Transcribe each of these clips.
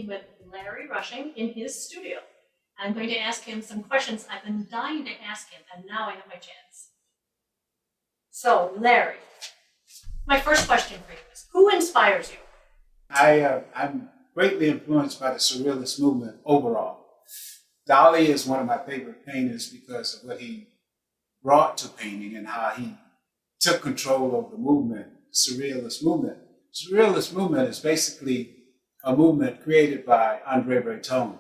speaking with Larry Rushing in his studio. I'm going to ask him some questions I've been dying to ask him, and now I have my chance. So, Larry, my first question for you is, who inspires you? I'm greatly influenced by the Surrealist movement overall. Dali is one of my favorite painters because of what he brought to painting and how he took control of the movement, the Surrealist movement. Surrealist movement is basically a movement created by André Breton,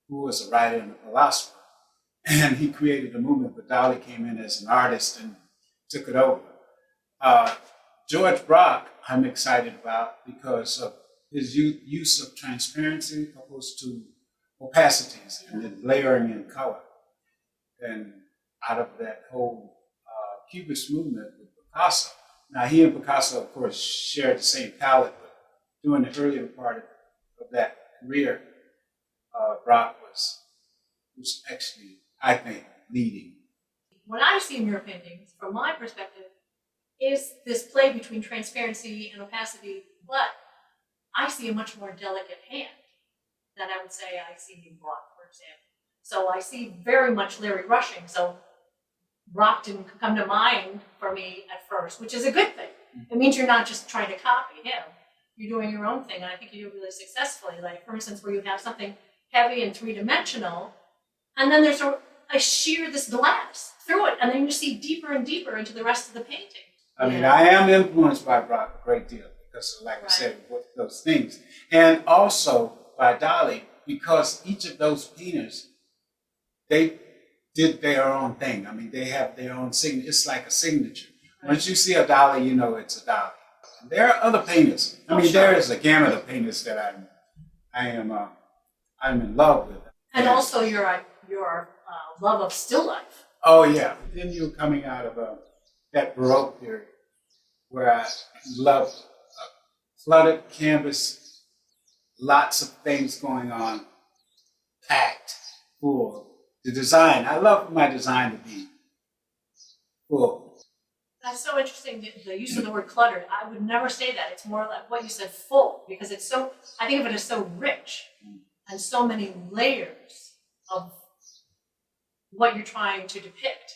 who was a writer and a philosopher. And he created a movement, but Dali came in as an artist and took it over. George Braque, I'm excited about because of his use of transparency opposed to opacities and then layering in color. And out of that whole Cubist movement with Picasso. Now, he and Picasso, of course, shared the same palette, but during the earlier part of that career, Braque was actually, I think, leading. What I see in your paintings, from my perspective, is this play between transparency and opacity, but I see a much more delicate hand than I would say I see in Braque, for example. So I see very much Larry Rushing. So Braque didn't come to mind for me at first, which is a good thing. It means you're not just trying to copy him. You're doing your own thing, and I think you do it really successfully. Like, for instance, where you have something heavy and three-dimensional, and then there's a sheer, this glass through it, and then you see deeper and deeper into the rest of the painting. I mean, I am influenced by Braque a great deal because, like I said, with those things. And also by Dali, because each of those painters, they did their own thing. I mean, they have their own signature. It's like a signature. Once you see a Dali, you know it's a Dali. And there are other painters. I mean, there is a gamut of painters that I'm in love with. And also your love of still life. Oh yeah. Then you're coming out of that Baroque period where I love flooded canvas, lots of things going on, packed, full. The design, I love my design to be full. That's so interesting, the use of the word cluttered. I would never say that. It's more like what you said, full, because it's so, I think of it as so rich and so many layers of what you're trying to depict.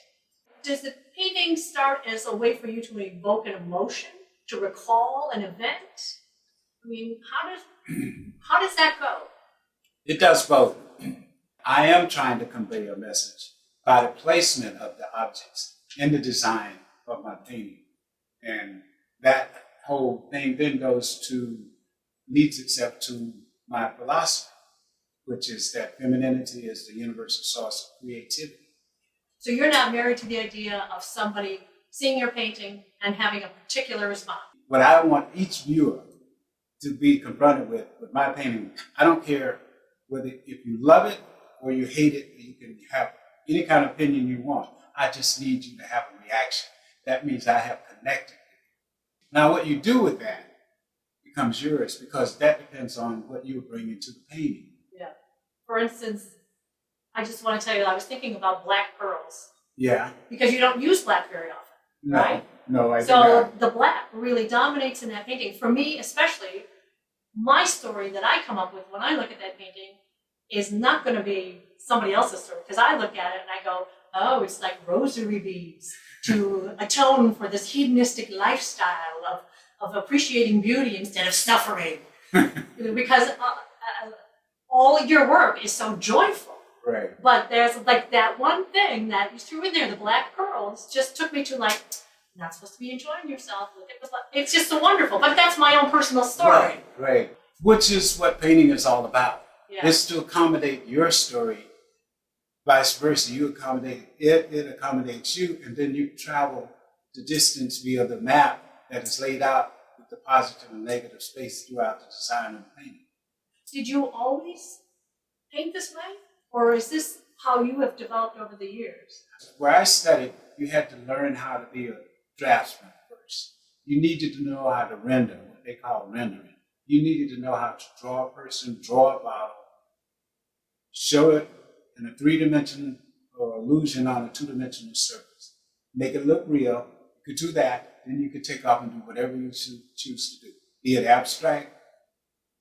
Does the painting start as a way for you to evoke an emotion, to recall an event? I mean, how does that go? It does both. I am trying to convey a message by the placement of the objects in the design of my painting. And that whole thing then leads itself to my philosophy, which is that femininity is the universal source of creativity. So you're not married to the idea of somebody seeing your painting and having a particular response. What I want each viewer to be confronted with my painting, I don't care if you love it or you hate it, you can have any kind of opinion you want. I just need you to have a reaction. That means I have connected with you. Now, what you do with that becomes yours because that depends on what you bring into the painting. Yeah. For instance, I just want to tell you, I was thinking about black pearls. Yeah. Because you don't use black very often, right? No, I do not. not. So the black really dominates in that painting. For me, especially, my story that I come up with when I look at that painting is not going to be somebody else's story. Because I look at it and I go, oh, it's like rosary beads to atone for this hedonistic lifestyle of appreciating beauty instead of suffering. Because all your work is so joyful. Right. But there's like that one thing that you threw in there, the black pearls, just took me to like, you're not supposed to be enjoying yourself. Look at the black. It's just so wonderful. But that's my own personal story. Right. Which is what painting is all about. Yeah. It's to accommodate your story. Vice versa, you accommodate it, it accommodates you, and then you travel the distance via the map that is laid out with the positive and negative space throughout the design of the painting. Did you always paint this way? Or is this how you have developed over the years? Where I studied, you had to learn how to be a draftsman first. You needed to know how to render, what they call rendering. You needed to know how to draw a person, draw a bottle, show it in a three-dimensional or illusion on a two-dimensional surface. Make it look real. You could do that, then you could take off and do whatever you choose to do. Be it abstract,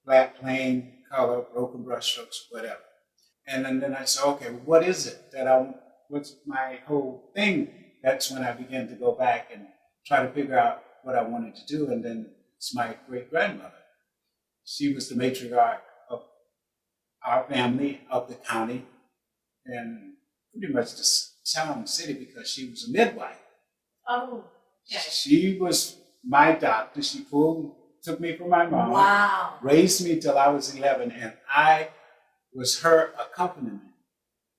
flat, plane, color, broken brush strokes, whatever. And then I said, okay, what is it that what's my whole thing? That's when I began to go back and try to figure out what I wanted to do. And then it's my great grandmother. She was the matriarch of our family, of the county, and pretty much the town city because she was a midwife. Oh, okay. She was my doctor. She took me from my mom, Wow. raised me till I was 11, and I was her accompaniment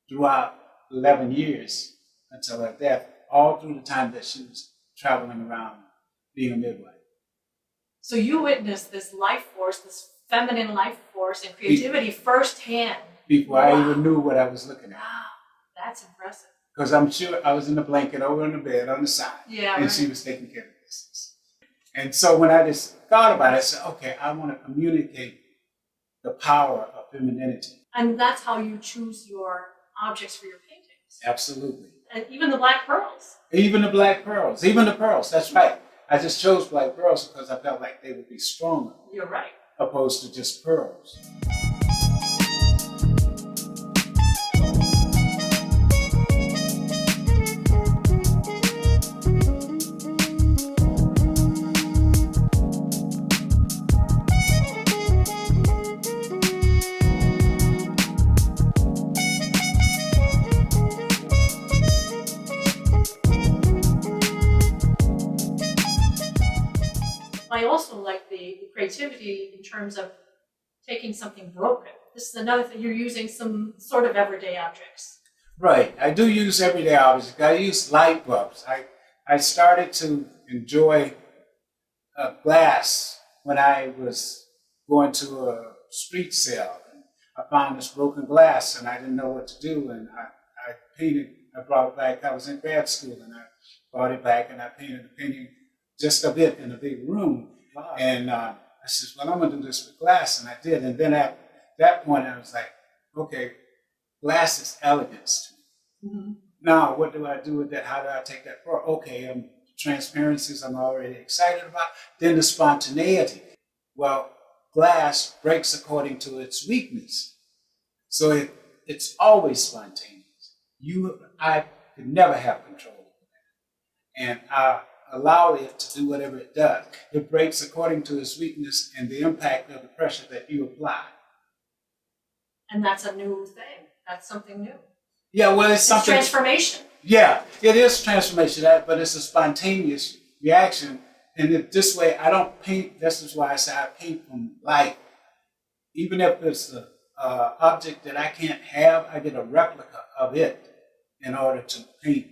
throughout 11 years until her death, all through the time that she was traveling around being a midwife. So you witnessed this life force, this feminine life force and creativity firsthand. Before I even knew what I was looking at. Wow, that's impressive. Because I'm sure I was in the blanket over in the bed on the side. Yeah, and right. She was taking care of business. And so when I just thought about it, I said, okay, I want to communicate the power of femininity. And that's how you choose your objects for your paintings. Absolutely. And even the black pearls. Even the black pearls. Even the pearls. That's right. I just chose black pearls because I felt like they would be stronger. You're right. Opposed to just pearls. I also like the creativity in terms of taking something broken. This is another thing, you're using some sort of everyday objects. Right. I do use everyday objects. I use light bulbs. I started to enjoy glass when I was going to a street sale. I found this broken glass and I didn't know what to do. And I painted, I brought it back. I was in grad school and I brought it back and I painted the painting just a bit in a big room. Wow. And I said, well, I'm going to do this with glass. And I did. And then at that point, I was like, okay, glass is elegance to me. Mm-hmm. Now, what do I do with that? How do I take that forward? Okay, transparencies I'm already excited about. Then the spontaneity. Well, glass breaks according to its weakness. So it's always spontaneous. I could never have control over that. And I allow it to do whatever it does. It breaks according to its weakness and the impact of the pressure that you apply. And that's a new thing. That's something new. Yeah, well, it's something. It's transformation. Yeah, it is transformation, but it's a spontaneous reaction. And this way, I don't paint. This is why I say I paint from life. Even if it's an object that I can't have, I get a replica of it in order to paint.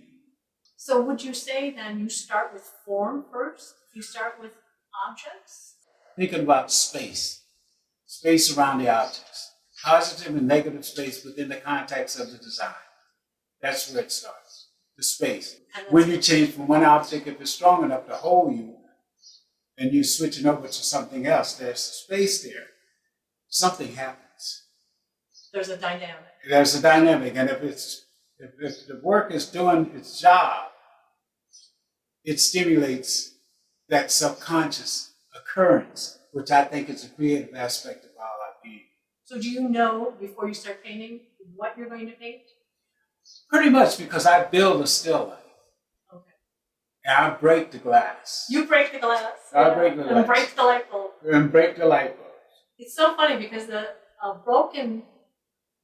So would you say then you start with form first? You start with objects? Thinking about space around the objects, positive and negative space within the context of the design. That's where it starts, the space. When you change from one object, if it's strong enough to hold you, and you're switching over to something else, there's space there. Something happens. There's a dynamic. There's a dynamic, and if the work is doing its job, it stimulates that subconscious occurrence, which I think is a creative aspect of all our being. So do you know before you start painting what you're going to paint? Pretty much, because I build a still life. Okay. And I break the glass. You break the glass. I break the glass. And break the light bulb. And break the light bulb. It's so funny because a broken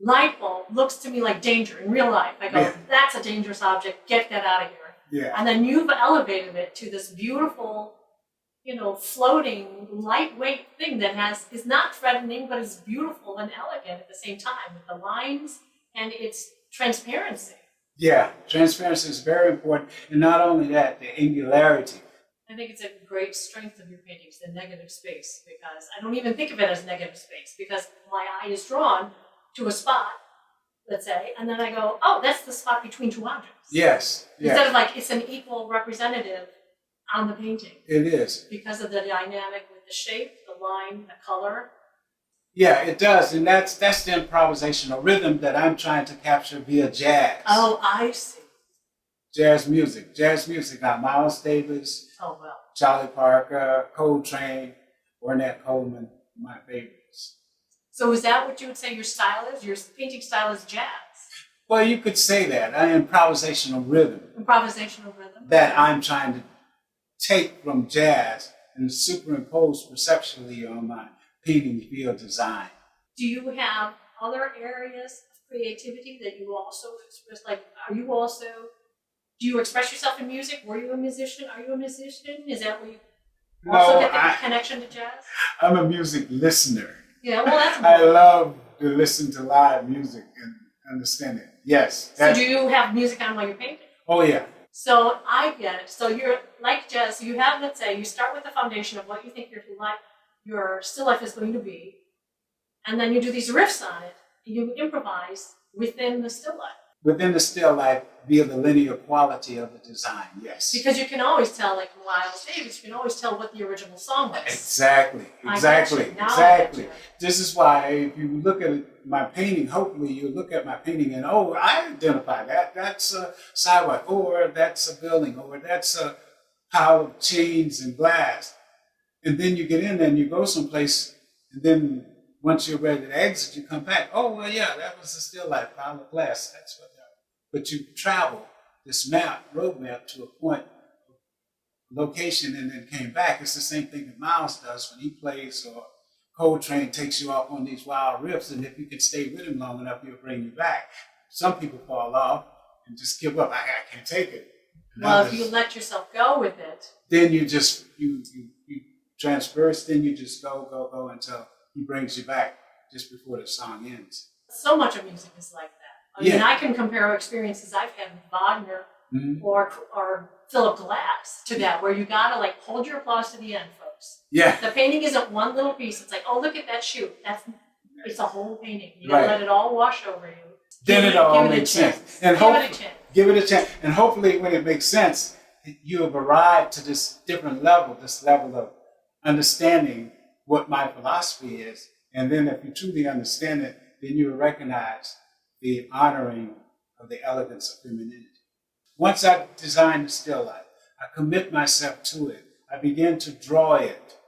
light bulb looks to me like danger in real life. I go, That's a dangerous object. Get that out of here. Yeah. And then you've elevated it to this beautiful, floating, lightweight thing that is not threatening, but is beautiful and elegant at the same time with the lines and its transparency. Yeah, transparency is very important. And not only that, the angularity. I think it's a great strength of your paintings, the negative space, because I don't even think of it as negative space because my eye is drawn to a spot, let's say, and then I go, oh, that's the spot between two objects. Yes. Instead of like it's an equal representative on the painting. It is. Because of the dynamic with the shape, the line, the color. Yeah, it does. And that's the improvisational rhythm that I'm trying to capture via jazz. Oh, I see. Jazz music. Got Miles Davis, Charlie Parker, Coltrane, Ornette Coleman, my favorites. So is that what you would say your style is? Your painting style is jazz, Well, you could say that, an improvisational rhythm improvisational rhythm. that I'm trying to take from jazz and superimpose perceptually on my painting field design. Do you have other areas of creativity that you also express? Like, do you express yourself in music? Were you a musician? Are you a musician? Is that where you also get the connection to jazz? I'm a music listener. Yeah, well, that's I love to listen to live music and understand it. Yes. So do you have music on while you're painting? Oh, yeah. So I get it. So you're like jazz. So you have, let's say, you start with the foundation of what you think your still life is going to be, and then you do these riffs on it. You improvise within the still life. Within the still life via the linear quality of the design, yes. Because you can always tell, like Miles Davis, you can always tell what the original song was. Exactly. This is why if you look at my painting, hopefully you look at my painting and, oh, I identify that. That's a sidewalk, or that's a building, or that's a pile of chains and glass. And then you get in there and you go someplace, and then once you're ready to exit, you come back. Oh, well, yeah, that was a still life, pile of glass. That's what that was. But you travel this road map to a point, location, and then came back. It's the same thing that Miles does when he plays, or Coltrane takes you off on these wild riffs, and if you can stay with him long enough, he'll bring you back. Some people fall off and just give up. I can't take it. Well, if you let yourself go with it, then you just you transverse. Then you just go until he brings you back just before the song ends. So much of music is like that. I mean, I can compare experiences I've had with Wagner or Philip Glass to that, where you gotta like hold your applause to the end, folks. Yeah. The painting isn't one little piece. It's like, oh, look at that shoot. It's a whole painting. You gotta let it all wash over you. Then it all makes sense. And give it a chance. And hopefully when it makes sense, you have arrived to this different level, this level of understanding what my philosophy is. And then if you truly understand it, then you will recognize the honoring of the elegance of femininity. Once I design the still life, I commit myself to it. I begin to draw it.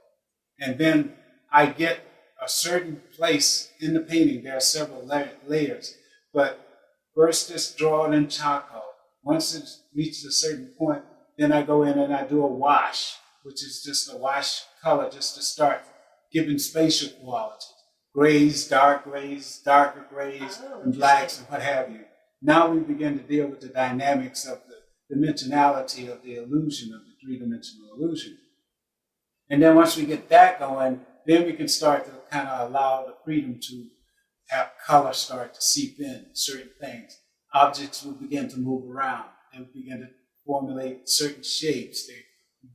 And then I get a certain place in the painting. There are several layers. But first it's drawn in charcoal. Once it reaches a certain point, then I go in and I do a wash, which is just a wash color just to start giving spatial qualities. Grays, darker grays, and blacks, and what have you. Now we begin to deal with the dynamics of the dimensionality of the illusion, of the three-dimensional illusion. And then once we get that going, then we can start to kind of allow the freedom to have color start to seep in certain things. Objects will begin to move around. They will begin to formulate certain shapes. They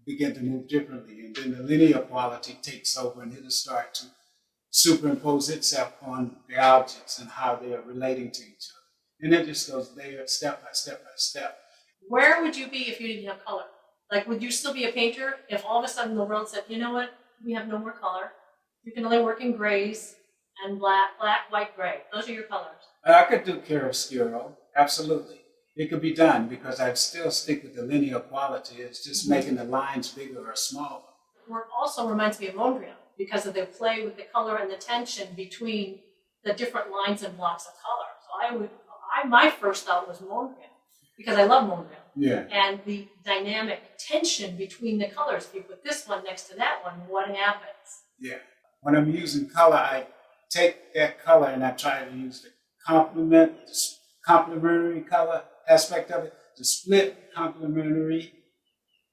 begin to move differently. And then the linear quality takes over, and it'll start to superimpose itself on the objects and how they are relating to each other. And it just goes layered step by step by step. Where would you be if you didn't have color? Like, would you still be a painter if all of a sudden the world said, you know what, we have no more color. You can only work in grays and black, white, gray. Those are your colors. I could do chiaroscuro, absolutely. It could be done because I'd still stick with the linear quality. It's just making the lines bigger or smaller. Work also reminds me of Mondrian because of the play with the color and the tension between the different lines and blocks of color. So my first thought was Mondrian because I love Mondrian. Yeah. And the dynamic tension between the colors. If you put this one next to that one, what happens? Yeah. When I'm using color, I take that color and I try to use the complementary color aspect of it, the split complementary,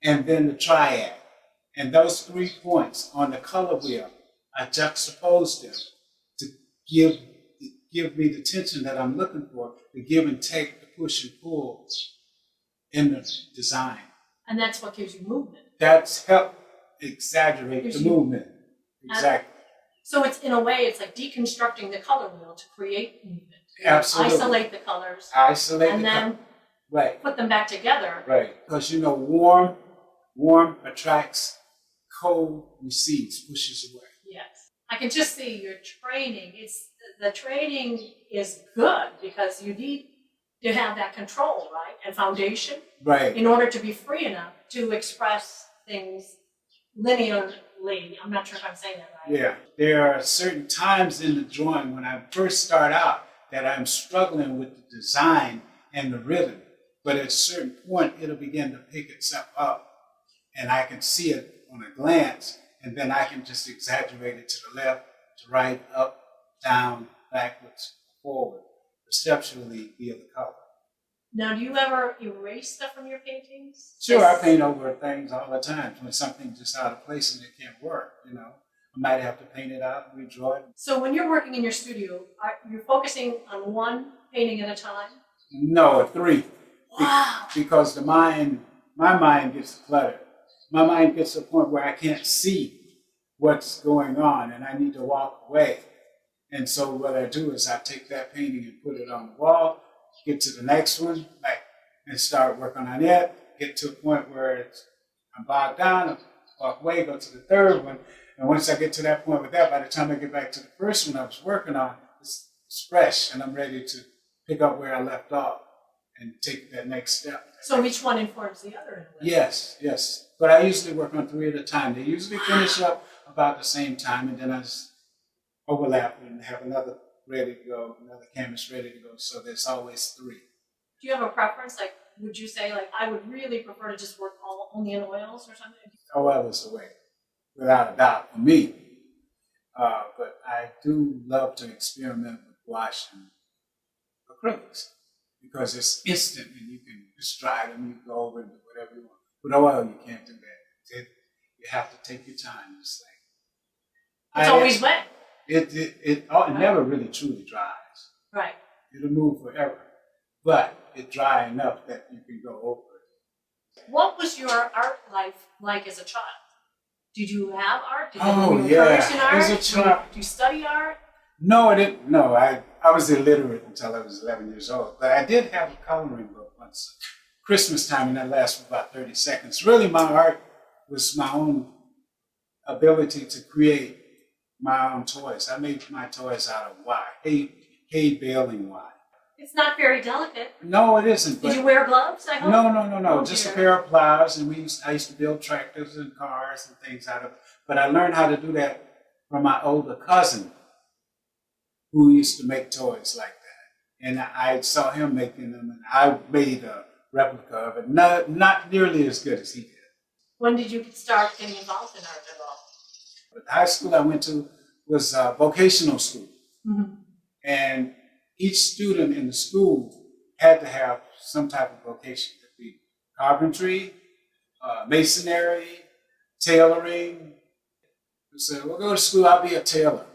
and then the triad. And those 3 points on the color wheel, I juxtapose them to give me the tension that I'm looking for, the give and take, the push and pull in the design. And that's what gives you movement. That's helped exaggerate the movement. Exactly. So it's, in a way, it's like deconstructing the color wheel to create movement. Absolutely. Isolate the colors. And then put them back together. Right. Because, warm attracts, cold recedes, pushes away. Yes. I can just see your training. The training is good because you need to have that control, right? And foundation. Right. In order to be free enough to express things linearly lady. I'm not sure if I'm saying that right. Yeah, there are certain times in the drawing when I first start out that I'm struggling with the design and the rhythm. But at a certain point, it'll begin to pick itself up, and I can see it on a glance, and then I can just exaggerate it to the left, to right, up, down, backwards, forward, perceptually via the color. Now, do you ever erase stuff from your paintings? Sure, I paint over things all the time when something's just out of place and it can't work, you know. I might have to paint it out, redraw it. So when you're working in your studio, are you focusing on one painting at a time? No, 3. Wow. Because my mind gets cluttered. My mind gets to a point where I can't see what's going on and I need to walk away. And so what I do is I take that painting and put it on the wall, get to the next one, and start working on it, get to a point where I'm bogged down, walk away, go to the third one. And once I get to that point with that, by the time I get back to the first one I was working on, it's fresh and I'm ready to pick up where I left off and take that next step. So each one informs the other in a way? Yes. But I usually work on 3 at a time. They usually finish up about the same time, and then I just overlap and have another ready to go, another canvas ready to go. So there's always 3. Do you have a preference? Like, would you say, like, I would really prefer to just work only in oils or something? Oil is the way, without a doubt, for me. But I do love to experiment with gouache and acrylics because it's instant and you can just dry them, you go over and do whatever you want. With oil, you can't do that. You have to take your time. It's like It's always wet. It never really truly dries. Right. It'll move forever, but it's dry enough that you can go over it. What was your art life like as a child? Did you have art? Did Oh, you encouraged in art? as a child. Did you study art? No, I didn't. No, I was illiterate until I was 11 years old. But I did have a coloring book once, Christmas time, and that lasted for about 30 seconds. Really, my art was my own ability to create my own toys. I made my toys out of wire, hay baling wire. It's not very delicate. No, it isn't. Did you wear gloves? I hope? No. Oh, Just dear. a pair of plows, and I used to build tractors and cars and things out of it. But I learned how to do that from my older cousin, who used to make toys like that. And I saw him making them, and I made a replica of it. Not nearly as good as he did. When did you start getting involved in art at all? But the high school I went to was a vocational school. Mm-hmm. And each student in the school had to have some type of vocation. It could be carpentry, masonry, tailoring. So we'll go to school, I'll be a tailor.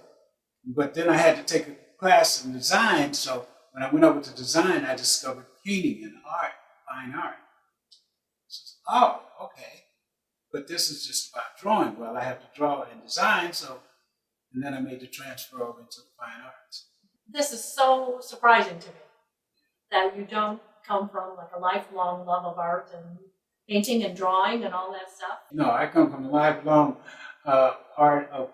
But then I had to take a class in design. So when I went over to design, I discovered painting and art, fine art. So, oh, okay. But this is just about drawing. Well, I have to draw and design. And then I made the transfer over into fine arts. This is so surprising to me that you don't come from like a lifelong love of art and painting and drawing and all that stuff. No, I come from a lifelong art of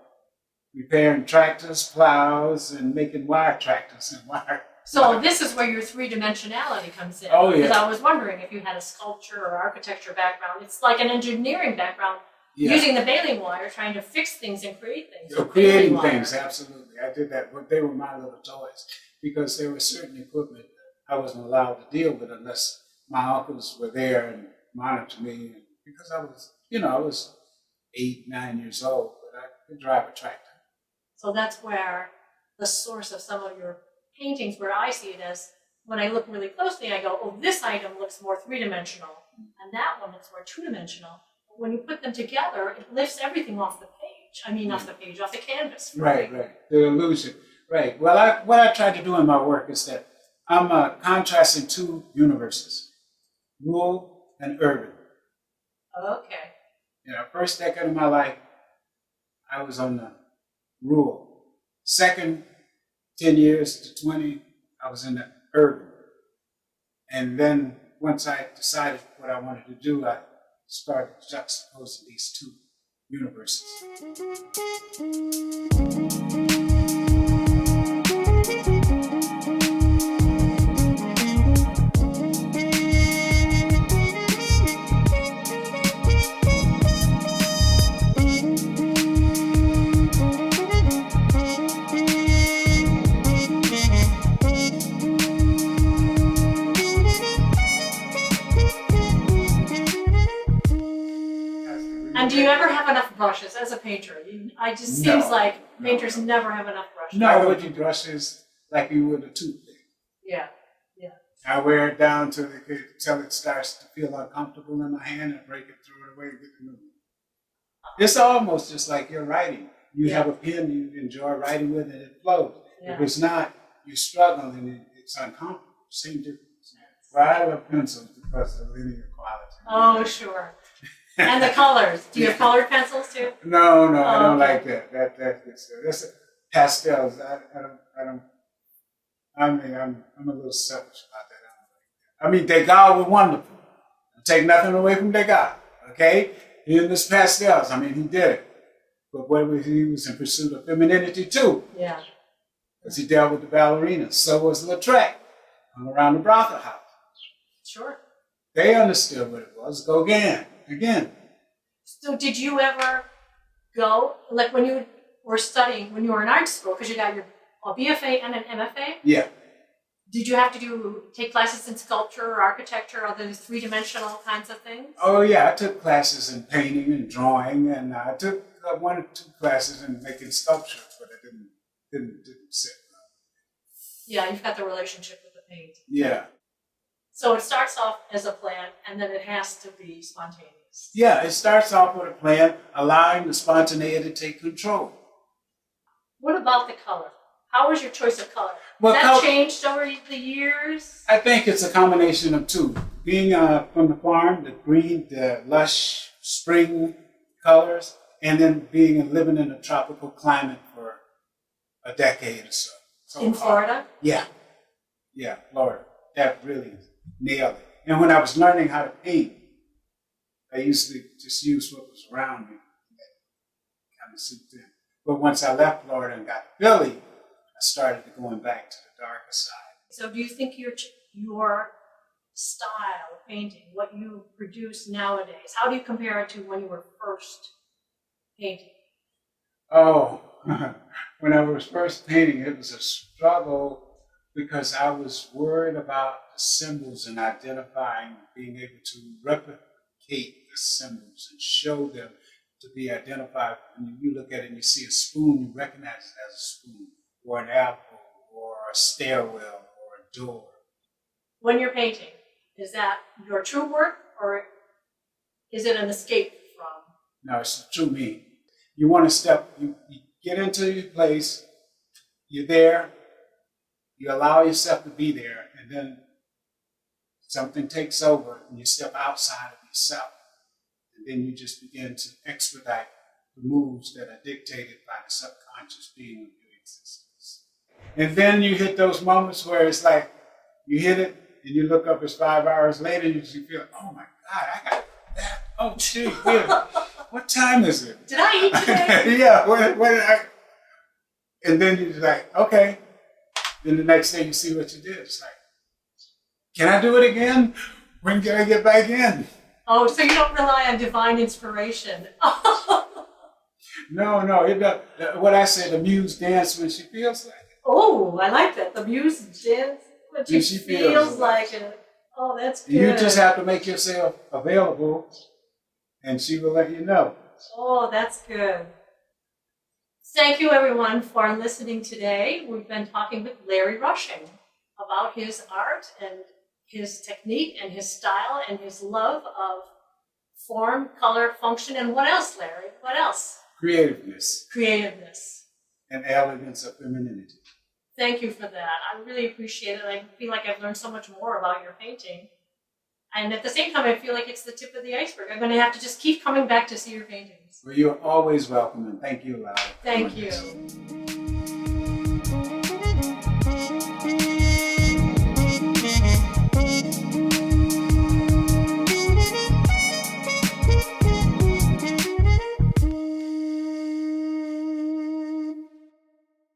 repairing tractors, plows, and making wire tractors and wire. So this is where your three-dimensionality comes in. Oh, yeah. Because I was wondering if you had a sculpture or architecture background. It's like an engineering background, Yeah. using the baling wire, trying to fix things and create things. So with baling creating wire. things, absolutely. I did that, but they were my little toys because there was certain equipment that I wasn't allowed to deal with unless my uncles were there and monitored me. Because I was 8, 9 years old, but I could drive a tractor. So that's where the source of some of your paintings, where I see it as, when I look really closely, I go, oh, this item looks more three-dimensional, and that one looks more two-dimensional. But when you put them together, it lifts everything off the page. I mean, off the page, off the canvas. Right. The illusion. Right. Well, what I try to do in my work is that I'm contrasting 2 universes, rural and urban. Okay. First decade of my life, I was on the rural. Second 10 years to 20, I was in the urban. And then once I decided what I wanted to do, I started juxtaposing these 2 universes. And do you ever have enough brushes as a painter? I just seems like painters never have enough brushes. No, I would use brushes like you would a toothpick. Yeah, yeah. I wear it down till it starts to feel uncomfortable in my hand and break it, throw it away, and get the new one. It's almost just like you're writing. You have a pen you enjoy writing with, and it flows. Yeah. If it's not, you struggle and it's uncomfortable. Same difference. Well, I love pencils because of the linear quality. Oh, sure. And the colors. Do you have colored pencils too? No, I don't like that. That's pastels. I'm a little selfish about that. I mean, Degas were wonderful. I take nothing away from Degas. Okay, he in this pastels. I mean, he did it. But he was in pursuit of femininity too. Yeah. Because he dealt with the ballerinas. So was Lautrec, hung around the brothel house. Sure. They understood what it was. Gauguin, again. So did you ever go, like when you were studying, when you were in art school, because you got your BFA and an MFA? Yeah. Did you have to take classes in sculpture or architecture or those three-dimensional kinds of things? Oh, yeah. I took classes in painting and drawing, and I took 1 or 2 classes in making sculpture, but it didn't sit well. Yeah, you've got the relationship with the paint. Yeah. So it starts off as a plan, and then it has to be spontaneous. Yeah, it starts off with a plan, allowing the spontaneity to take control. What about the color? How was your choice of color? Well, Has that changed over the years? I think it's a combination of two. Being from the farm, the green, the lush spring colors, and then living in a tropical climate for a decade or so. In Florida? Yeah, Florida. That really nailed it. And when I was learning how to paint, I used to just use what was around me. Kind of suit in. But once I left Florida and got to Philly, I started going back to the darker side. So do you think your style of painting, what you produce nowadays, how do you compare it to when you were first painting? Oh, when I was first painting, it was a struggle because I was worried about the symbols and identifying, being able to replicate the symbols and show them to be identified. When you look at it and you see a spoon, you recognize it as a spoon, or an apple, or a stairwell, or a door. When you're painting, is that your true work, or is it an escape from? No, it's true me. You want to step, you get into your place, you're there, you allow yourself to be there, and then something takes over and you step outside of yourself. And then you just begin to expedite the moves that are dictated by the subconscious being of your existence. And then you hit those moments where it's like you hit it and you look up, it's 5 hours later, and you feel, oh my God, I got that. Oh, gee, what time is it? Did I eat today? Yeah, what did I? And then you're like, okay. Then the next day you see what you did. It's like, can I do it again? When can I get back in? Oh, so you don't rely on divine inspiration. No. What I say, the muse dance when she feels like it. Oh, I like that. The muse dance when she feels like it. Oh, that's good. You just have to make yourself available, and she will let you know. Oh, that's good. Thank you, everyone, for listening today. We've been talking with Lally Ross about his art and his technique and his style and his love of form, color, function, and what else, Larry? What else? Creativeness. And elegance of femininity. Thank you for that. I really appreciate it. I feel like I've learned so much more about your painting. And at the same time, I feel like it's the tip of the iceberg. I'm going to have to just keep coming back to see your paintings. Well, you're always welcome, and thank you, Lally. Thank you.